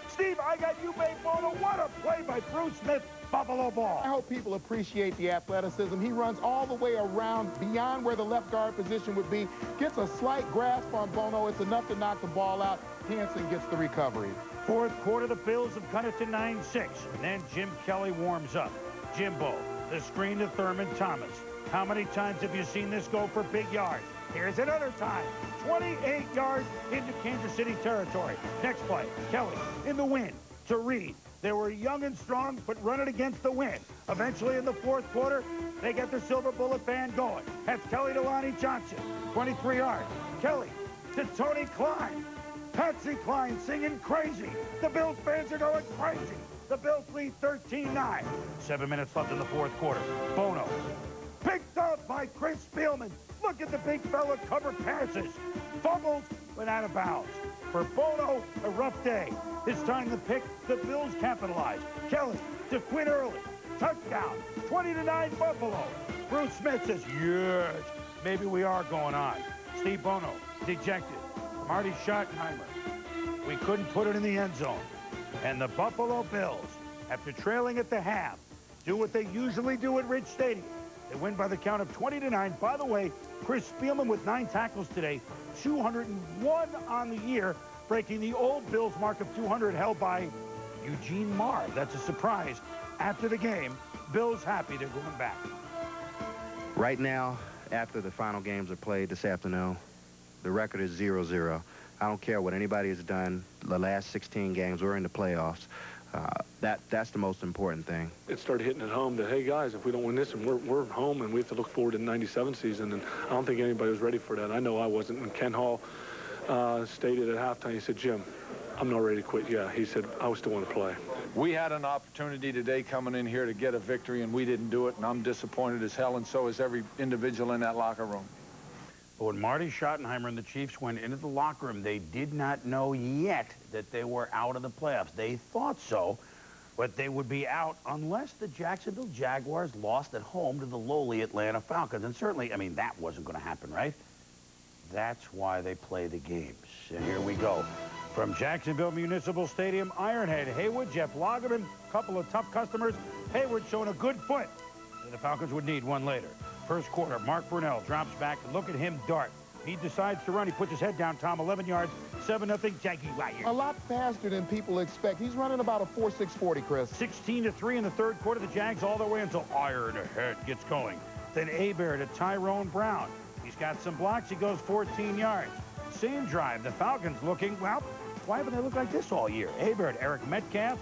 Steve, I got you, made Bono. What a play by Bruce Smith. Buffalo ball. I hope people appreciate the athleticism. He runs all the way around beyond where the left guard position would be. Gets a slight grasp on Bono. It's enough to knock the ball out. Hansen gets the recovery. 4th quarter, the Bills have cut it to 9-6. Then Jim Kelly warms up. Jimbo, the screen to Thurman Thomas. How many times have you seen this go for big yards? Here's another time. 28 yards into Kansas City territory. Next play, Kelly in the wind to Reed. They were young and strong, but running against the wind. Eventually, in the 4th quarter, they get the Silver Bullet Band going. That's Kelly to Lonnie Johnson, 23 yards. Kelly to Tony Klein. Patsy Klein singing crazy. The Bills fans are going crazy. The Bills lead 13-9. 7 minutes left in the 4th quarter. Bono picked up by Chris Spielman. Look at the big fella cover passes. Fumbles, but out of bounds. For Bono, a rough day. This time the pick, the Bills capitalize. Kelly to Quinn Early. Touchdown. 20-9 Buffalo. Bruce Smith says, yes, maybe we are going on. Steve Bono, dejected. Marty Schottenheimer. We couldn't put it in the end zone. And the Buffalo Bills, after trailing at the half, do what they usually do at Rich Stadium. They win by the count of 20-9. By the way, Chris Spielman with 9 tackles today, 201 on the year, breaking the old Bills mark of 200 held by Eugene Marr. That's a surprise. After the game, Bills happy they're going back. Right now, after the final games are played this afternoon, the record is 0-0. I don't care what anybody has done. The last 16 games, we're in the playoffs. That's the most important thing. It started hitting at home that, hey, guys, if we don't win this, and we're home, and we have to look forward to the 97 season, and I don't think anybody was ready for that. I know I wasn't. And Ken Hall stated at halftime, he said, Jim, I'm not ready to quit. Yeah, he said, I still want to play. We had an opportunity today coming in here to get a victory, and we didn't do it, and I'm disappointed as hell, and so is every individual in that locker room. But when Marty Schottenheimer and the Chiefs went into the locker room, they did not know yet that they were out of the playoffs. They thought so, but they would be out unless the Jacksonville Jaguars lost at home to the lowly Atlanta Falcons. And certainly, I mean, that wasn't going to happen, right? That's why they play the games. And here we go. From Jacksonville Municipal Stadium, Ironhead, Haywood, Jeff Lagerman, a couple of tough customers. Haywood showing a good foot. And the Falcons would need one later. First quarter, Mark Brunell drops back. Look at him dart. He decides to run. He puts his head down, Tom, 11 yards, 7-0 Jaguars. A lot faster than people expect. He's running about a 4.6 40, Chris. 16-3 in the 3rd quarter. The Jags all the way until Ironhead gets going. Then Hebert to Tyrone Brown. He's got some blocks. He goes 14 yards. Same drive. The Falcons looking, well, why haven't they looked like this all year? Hebert, Eric Metcalf,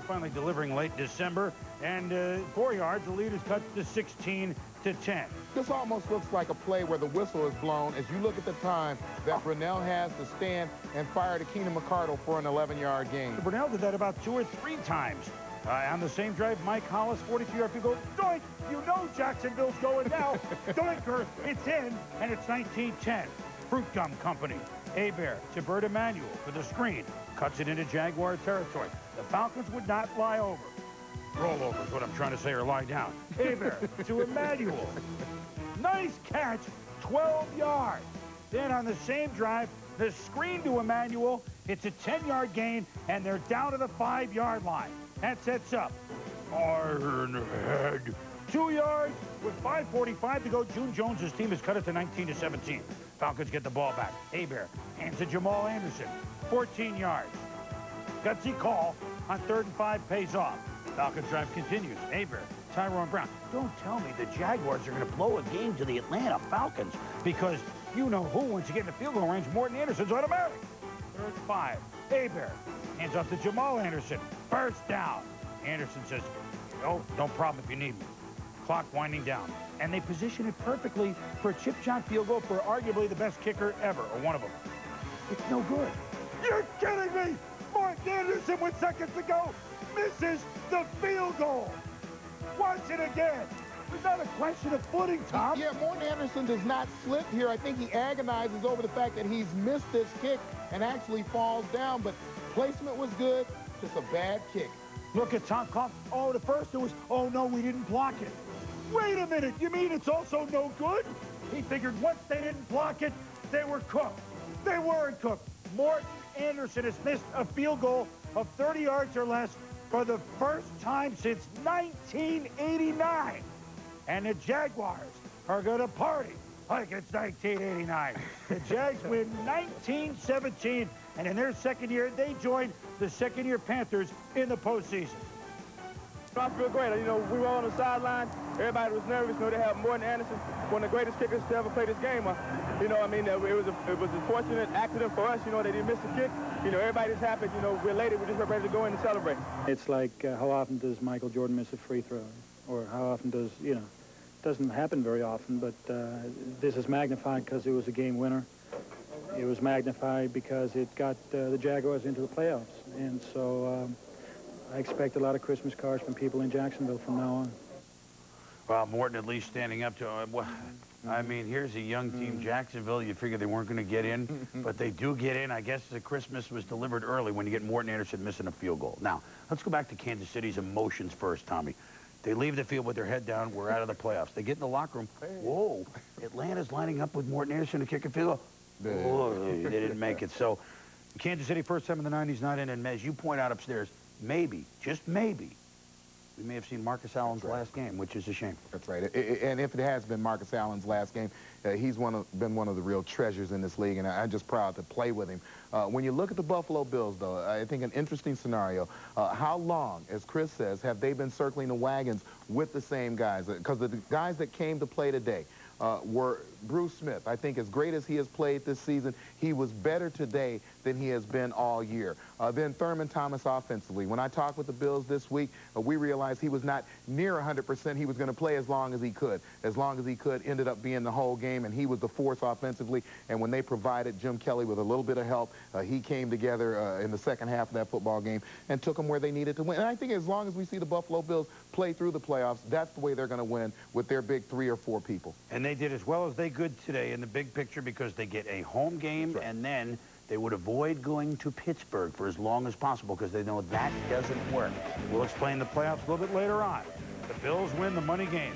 finally delivering late December. And 4 yards. The lead is cut to 16-10. 10. This almost looks like a play where the whistle is blown as you look at the time that Brunell has to stand and fire to Keenan McCardle for an 11-yard gain. Brunell did that about 2 or 3 times. On the same drive, Mike Hollis, 42-yard field goal. Doink! You know Jacksonville's going now. Doinker! It's in, and it's 19-10. Fruit Gum Company. Hebert to Bert Emanuel for the screen. Cuts it into Jaguar territory. The Falcons would not lie over. Roll over is what I'm trying to say, or lie down. Hebert to Emanuel. Nice catch, 12 yards. Then on the same drive, the screen to Emanuel. It's a 10-yard gain, and they're down to the 5-yard line. That sets up Ironhead. 2 yards with 5:45 to go. June Jones's team has cut it to 19-17. Falcons get the ball back. Hebert hands to Jamal Anderson. 14 yards. Gutsy call on 3rd and 5 pays off. Falcons drive continues. Hebert, Tyrone Brown. Don't tell me the Jaguars are going to blow a game to the Atlanta Falcons, because you know who, once you get in the field goal range, Morton Anderson's automatic. 3rd and 5. Hebert hands off to Jamal Anderson. First down. Anderson says, oh, no problem if you need me. Clock winding down. And they position it perfectly for a chip shot field goal for arguably the best kicker ever, or one of them. It's no good. You're kidding me! Morton Anderson with seconds to go misses the field goal. Watch it again. It's not a question of footing, Tom. Yeah, Morton Anderson does not slip here. I think he agonizes over the fact that he's missed this kick and actually falls down, but placement was good, just a bad kick. Look at Tom Coughlin. Oh, the first one was, oh no, we didn't block it. Wait a minute, you mean it's also no good? He figured once they didn't block it, they were cooked. They weren't cooked. Morton Anderson has missed a field goal of 30 yards or less for the first time since 1989. And the Jaguars are going to party like it's 1989. The Jags win 19-17, and in their second year, they joined the second-year Panthers in the postseason. I feel great. You know, we were on the sideline. Everybody was nervous. You know, they have Morton Anderson, one of the greatest kickers to ever play this game. You know, I mean, it was a fortunate accident for us. You know, they didn't miss the kick. You know, everybody's happy. You know, we're elated. We're just ready to go in and celebrate. It's like how often does Michael Jordan miss a free throw? Or how often does, you know, it doesn't happen very often, but this is magnified because it was a game winner. It was magnified because it got the Jaguars into the playoffs. And so I expect a lot of Christmas cards from people in Jacksonville from now on. Well, Morton at least standing up to him. Well, I mean, here's a young team, Jacksonville. You figure they weren't going to get in, but they do get in. I guess the Christmas was delivered early when you get Morton Anderson missing a field goal. Now, let's go back to Kansas City's emotions first, Tommy. They leave the field with their head down. We're out of the playoffs. They get in the locker room. Whoa, Atlanta's lining up with Morton Anderson to kick a field goal. Whoa, they didn't make it. So Kansas City, first time in the 90s, not in. And as you point out upstairs, maybe, just maybe, we may have seen Marcus Allen's last game, which is a shame. That's right. And if it has been Marcus Allen's last game, he's been one of the real treasures in this league, and I'm just proud to play with him. When you look at the Buffalo Bills, though, I think an interesting scenario. How long, as Chris says, have they been circling the wagons with the same guys? Because the guys that came to play today were Bruce Smith. I think as great as he has played this season, he was better today than he has been all year. Then Thurman Thomas offensively. When I talked with the Bills this week, we realized he was not near 100%. He was going to play as long as he could. As long as he could, ended up being the whole game, and he was the force offensively. And when they provided Jim Kelly with a little bit of help, he came together in the second half of that football game and took them where they needed to win. And I think as long as we see the Buffalo Bills play through the playoffs, that's the way they're going to win, with their big 3 or 4 people. And they did as well as they could today in the big picture, because they get a home game, and then they would avoid going to Pittsburgh for as long as possible because they know that doesn't work. We'll explain the playoffs a little bit later on. The Bills win the money game.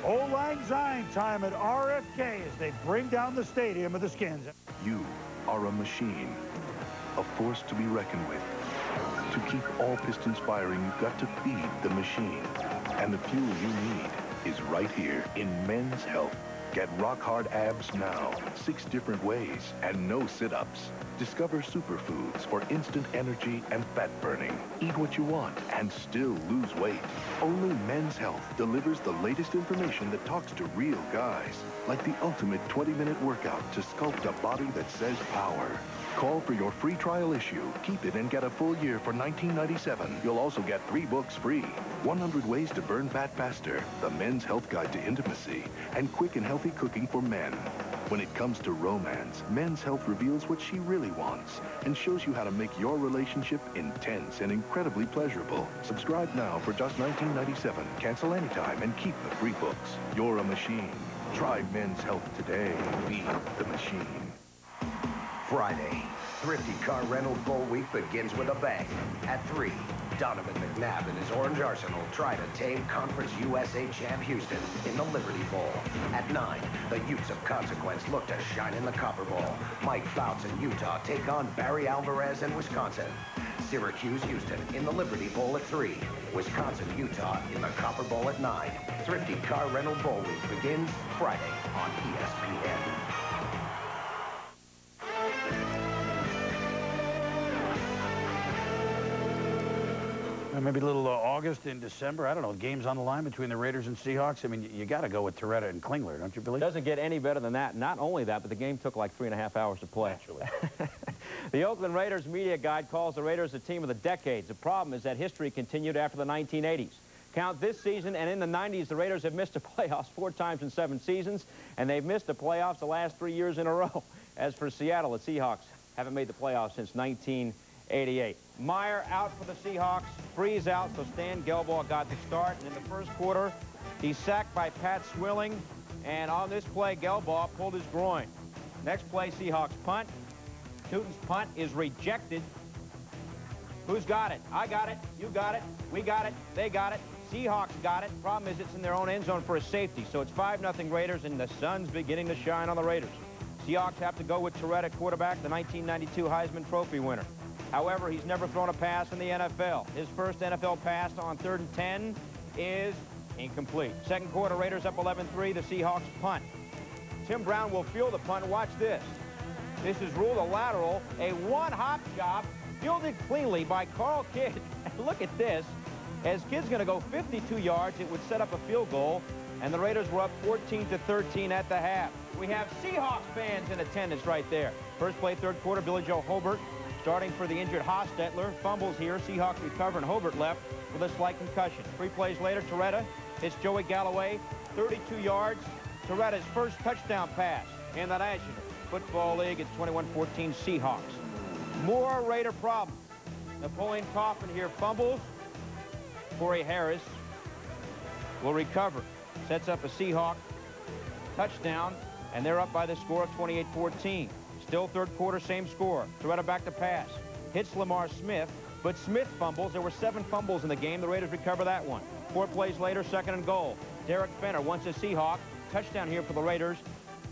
Old Lang Syne time at RFK as they bring down the stadium of the Skins. You are a machine, a force to be reckoned with. To keep all pistons firing, you've got to feed the machine. And the fuel you need is right here in Men's Health. Get rock-hard abs now, 6 different ways, and no sit-ups. Discover superfoods for instant energy and fat burning. Eat what you want and still lose weight. Only Men's Health delivers the latest information that talks to real guys, like the ultimate 20-minute workout to sculpt a body that says power. Call for your free trial issue. Keep it and get a full year for $19.97. You'll also get 3 books free. 100 Ways to Burn Fat Faster, the Men's Health Guide to Intimacy, and Quick and Healthy Cooking for Men. When it comes to romance, Men's Health reveals what she really wants and shows you how to make your relationship intense and incredibly pleasurable. Subscribe now for just $19.97. Cancel anytime and keep the free books. You're a machine. Try Men's Health today. Be the machine. Friday, Thrifty Car Rental Bull Week begins with a bang. At 3, Donovan McNabb and his Orange Arsenal try to tame Conference USA champ Houston in the Liberty Bowl. At 9, the Utes of Consequence look to shine in the Copper Bowl. Mike Fouts and Utah take on Barry Alvarez and Wisconsin. Syracuse Houston in the Liberty Bowl at 3. Wisconsin Utah in the Copper Bowl at 9. Thrifty Car Rental Bowl Week begins Friday on ESPN. Maybe a little August in December. I don't know. Games on the line between the Raiders and Seahawks. I mean, you got to go with Toretta and Klingler, don't you, Billy? Doesn't get any better than that. Not only that, but the game took like 3.5 hours to play. Actually. The Oakland Raiders media guide calls the Raiders the team of the decades. The problem is that history continued after the 1980s. Count this season, and in the 90s, the Raiders have missed the playoffs 4 times in 7 seasons, and they've missed the playoffs the last 3 years in a row. As for Seattle, the Seahawks haven't made the playoffs since 1988. Meyer out for the Seahawks, Freeze out, so Stan Gelbaugh got the start. And in the first quarter, he's sacked by Pat Swilling, and on this play, Gelbaugh pulled his groin. Next play, Seahawks punt. Newton's punt is rejected. Who's got it? I got it. You got it. We got it. They got it. Seahawks got it. Problem is it's in their own end zone for a safety, so it's 5-0 Raiders, and the sun's beginning to shine on the Raiders. Seahawks have to go with Toretta, quarterback, the 1992 Heisman Trophy winner. However, he's never thrown a pass in the NFL. His first NFL pass on 3rd and 10 is incomplete. Second quarter, Raiders up 11-3. The Seahawks punt. Tim Brown will field the punt. Watch this. This is ruled a lateral, a one-hop job, fielded cleanly by Carl Kidd. And look at this. As Kidd's going to go 52 yards, it would set up a field goal, and the Raiders were up 14-13 at the half. We have Seahawks fans in attendance right there. First play, third quarter, Billy Joe Hobart starting for the injured Hostetler. Fumbles here. Seahawks recover, and Hobart left with a slight concussion. 3 plays later, Toretta hits Joey Galloway, 32 yards. Toretta's first touchdown pass in the National Football League. It's 21-14 Seahawks. More Raider problems. Napoleon Coffin here fumbles. Corey Harris will recover. Sets up a Seahawk touchdown, and they're up by the score of 28-14. Still third quarter, same score. Toretta back to pass. Hits Lamar Smith, but Smith fumbles. There were 7 fumbles in the game. The Raiders recover that one. 4 plays later, 2nd and goal. Derek Fenner, once a Seahawk. Touchdown here for the Raiders.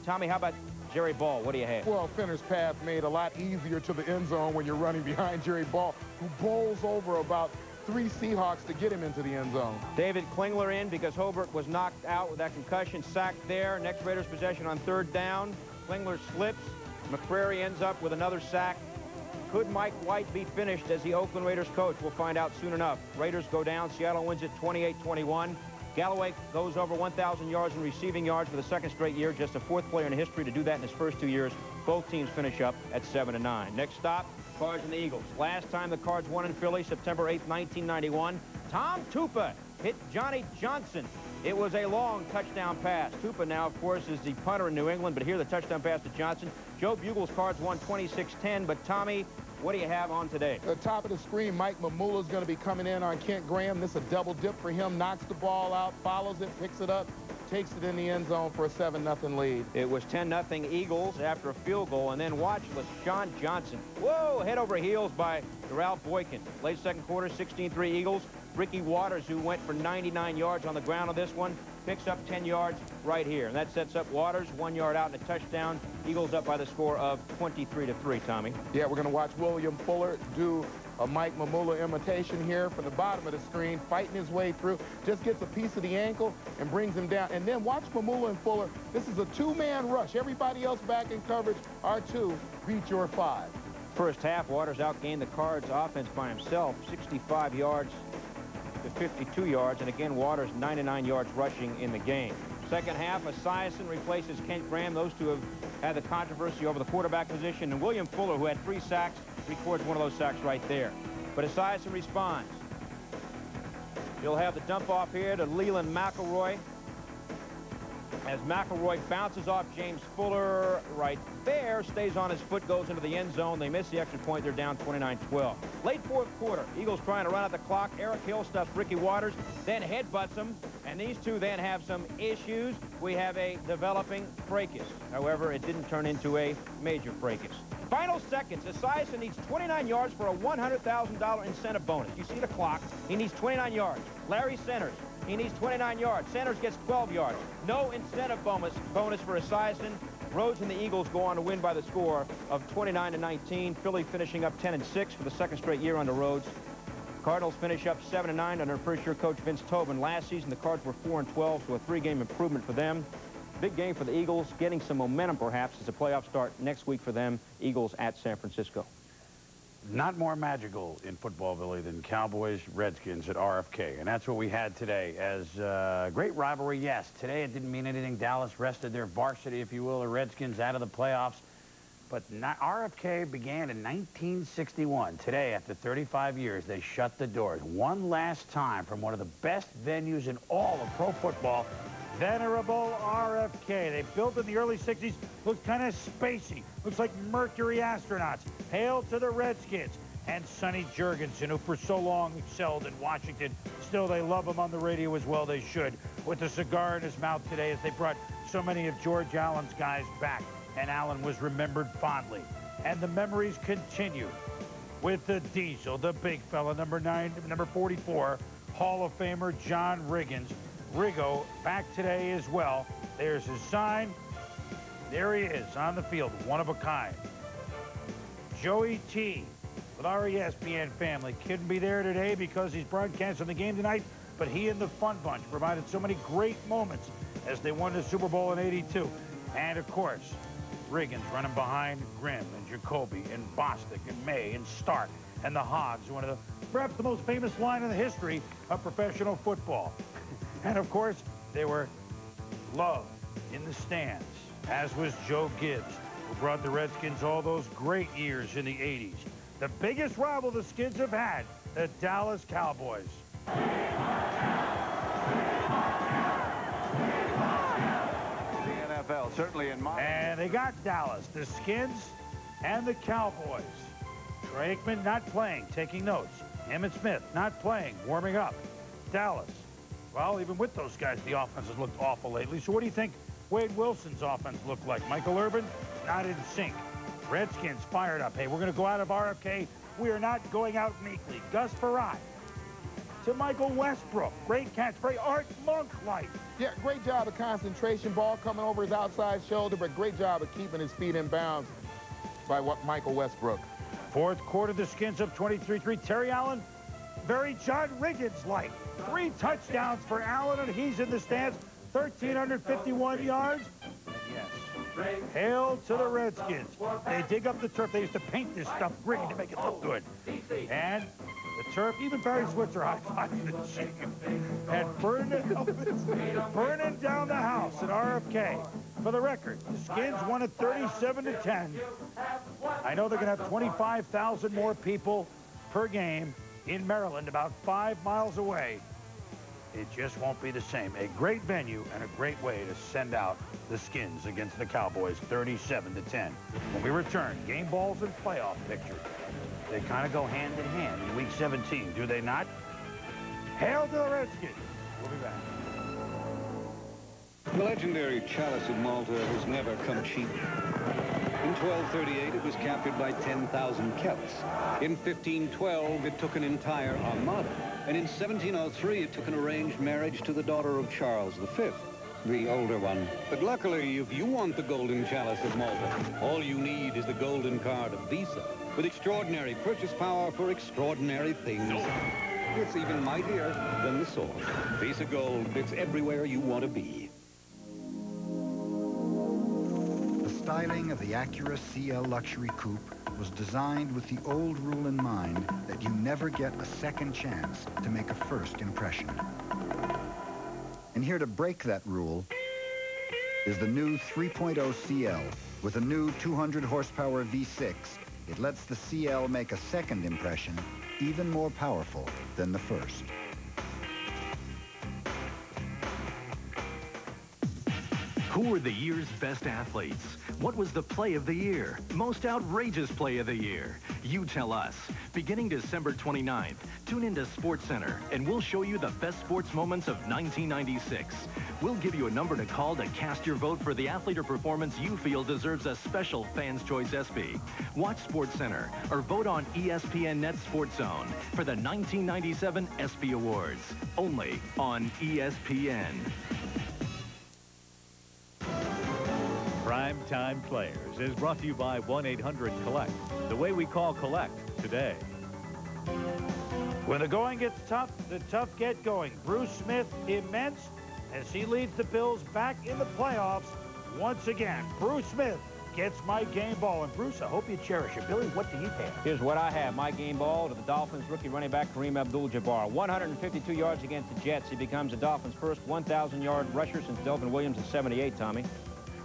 Tommy, how about Jerry Ball? What do you have? Well, Fenner's path made a lot easier to the end zone when you're running behind Jerry Ball, who bowls over about 3 Seahawks to get him into the end zone. David Klingler in because Hobart was knocked out with that concussion, sacked there. Next Raiders possession on 3rd down. Klingler slips. McCrary ends up with another sack. Could Mike White be finished as the Oakland Raiders coach? We'll find out soon enough. Raiders go down. Seattle wins it 28-21. Galloway goes over 1,000 yards in receiving yards for the 2nd straight year. Just the 4th player in history to do that in his first 2 years. Both teams finish up at 7-9. Next stop, Cards and the Eagles. Last time the Cards won in Philly, September 8th, 1991. Tom Tupa hit Johnny Johnson. It was a long touchdown pass. Tupa now, of course, is the punter in New England, but here the touchdown pass to Johnson. Joe Bugle's Cards won 26-10, but Tommy, what do you have on today? The top of the screen, Mike Mamula is going to be coming in on Kent Graham. This is a double dip for him. Knocks the ball out, follows it, picks it up, takes it in the end zone for a 7-0 lead. It was 10-0 Eagles after a field goal, and then watch LaShawn Johnson. Whoa, head over heels by Darrell Boykin. Late 2nd quarter, 16-3 Eagles. Ricky Waters, who went for 99 yards on the ground on this one, picks up 10 yards right here. And that sets up Waters, 1 yard out and a touchdown. Eagles up by the score of 23-3, Tommy. Yeah, we're going to watch William Fuller do a Mike Mamula imitation here from the bottom of the screen, fighting his way through, just gets a piece of the ankle and brings him down. And then watch Mamula and Fuller. This is a 2-man rush. Everybody else back in coverage. R2 beat your 5. First half, Waters outgained the Cards offense by himself, 65 yards to 52 yards, and again, Waters 99 yards rushing in the game. Second half, Esiason replaces Kent Graham. Those two have had the controversy over the quarterback position, and William Fuller, who had 3 sacks, records one of those sacks right there. But Esiason responds. He'll have the dump off here to Leland McElroy, as McElroy bounces off James Fuller right there, stays on his foot, goes into the end zone. They miss the extra point. They're down 29-12. Late fourth quarter, Eagles trying to run out the clock. Eric Hill stuffs Ricky Waters, then headbutts him, and these two then have some issues. We have a developing fracas. However, it didn't turn into a major fracas. Final seconds, Esiason needs 29 yards for a $100,000 incentive bonus. You see the clock. He needs 29 yards. Larry Centers. He needs 29 yards. Centers gets 12 yards. No incentive bonus for Esiason. Rhodes and the Eagles go on to win by the score of 29-19. Philly finishing up 10-6 for the second straight year under Rhodes. Cardinals finish up 7-9 under first-year coach Vince Tobin. Last season, the Cards were 4-12, so a 3-game improvement for them. Big game for the Eagles, getting some momentum perhaps as the playoffs start next week for them. Eagles at San Francisco. Not more magical in football, Billy, than Cowboys Redskins at RFK, and that's what we had today as a great rivalry. Yes, today it didn't mean anything. Dallas rested their varsity, if you will, the Redskins out of the playoffs. But RFK began in 1961. Today, after 35 years, they shut the doors one last time from one of the best venues in all of pro football. Venerable RFK. They built in the early 60s. Looks kind of spacey. Looks like Mercury astronauts. Hail to the Redskins. And Sonny Jurgensen, who for so long excelled in Washington. Still, they love him on the radio as well. They should. With a cigar in his mouth today as they brought so many of George Allen's guys back. And Allen was remembered fondly. And the memories continue with the Diesel, the big fella, number 44, Hall of Famer John Riggins. Riggo back today as well. There's his sign. There he is on the field, one of a kind. Joey T with our ESPN family couldn't be there today because he's broadcasting the game tonight, but he and the Fun Bunch provided so many great moments as they won the Super Bowl in '82. And, of course, Riggins running behind Grimm and Jacoby and Bostic and May and Stark and the Hogs, one of the, perhaps the most famous line in the history of professional football. And, of course, they were loved in the stands, as was Joe Gibbs, who brought the Redskins all those great years in the 80s. The biggest rival the Skids have had, the Dallas Cowboys. The NFL, certainly in my... And they got Dallas, the Skids and the Cowboys. Troy Aikman not playing, taking notes. Emmitt Smith not playing, warming up. Dallas. Well, even with those guys, the offense has looked awful lately. So what do you think Wade Wilson's offense looked like? Michael Irvin, not in sync. Redskins fired up. Hey, we're going to go out of RFK. We are not going out meekly. Gus Frerotte to Michael Westbrook. Great catch. Very Art Monk-like. Yeah, great job of concentration. Ball coming over his outside shoulder, but great job of keeping his feet in bounds by Michael Westbrook. Fourth quarter, the Skins up 23-3. Terry Allen, very John Riggins-like. 3 touchdowns for Allen, and he's in the stands. 1,351 yards. And yes, hail to the Redskins. They dig up the turf. They used to paint this stuff green to make it look good. And the turf, even Barry Switzer high-fived the chief. And burning down the house at RFK. For the record, the Skins won it 37-10. I know they're going to have 25,000 more people per game in Maryland, about 5 miles away. It just won't be the same. A great venue and a great way to send out the Skins against the Cowboys, 37-10. When we return, game balls and playoff pictures. They kind of go hand in hand in Week 17, do they not? Hail to the Redskins. We'll be back. The legendary chalice of Malta has never come cheap. In 1238, it was captured by 10,000 Celts. In 1512, it took an entire armada. And in 1703, it took an arranged marriage to the daughter of Charles V, the older one. But luckily, if you want the golden chalice of Malta, all you need is the golden card of Visa, with extraordinary purchase power for extraordinary things. It's even mightier than the sword. Visa Gold, it's everywhere you want to be. The styling of the Acura CL Luxury Coupe was designed with the old rule in mind that you never get a second chance to make a first impression. And here to break that rule is the new 3.0 CL. With a new 200 horsepower V6, it lets the CL make a second impression even more powerful than the first. Who were the year's best athletes? What was the play of the year? Most outrageous play of the year? You tell us. Beginning December 29th, tune into SportsCenter and we'll show you the best sports moments of 1996. We'll give you a number to call to cast your vote for the athlete or performance you feel deserves a special Fans Choice ESPY. Watch SportsCenter or vote on ESPN Net Sports Zone for the 1997 ESPY Awards. Only on ESPN. Primetime Players is brought to you by 1-800-COLLECT. The way we call collect today. When the going gets tough, the tough get going. Bruce Smith immense as he leads the Bills back in the playoffs once again. Bruce Smith gets my game ball. And Bruce, I hope you cherish it. Billy, what do you have? Here's what I have. My game ball to the Dolphins rookie running back Kareem Abdul-Jabbar. 152 yards against the Jets. He becomes the Dolphins' first 1,000-yard rusher since Delvin Williams in '78, Tommy.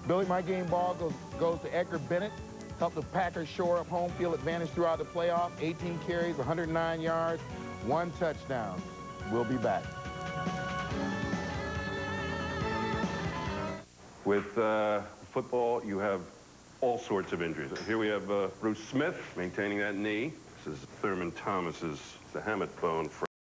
Billy, my game ball goes to Edgar Bennett. Helped the Packers shore up home field advantage throughout the playoff. 18 carries, 109 yards, 1 touchdown. We'll be back. With football, you have all sorts of injuries. Here we have Bruce Smith maintaining that knee. This is Thurman Thomas's the hamate bone.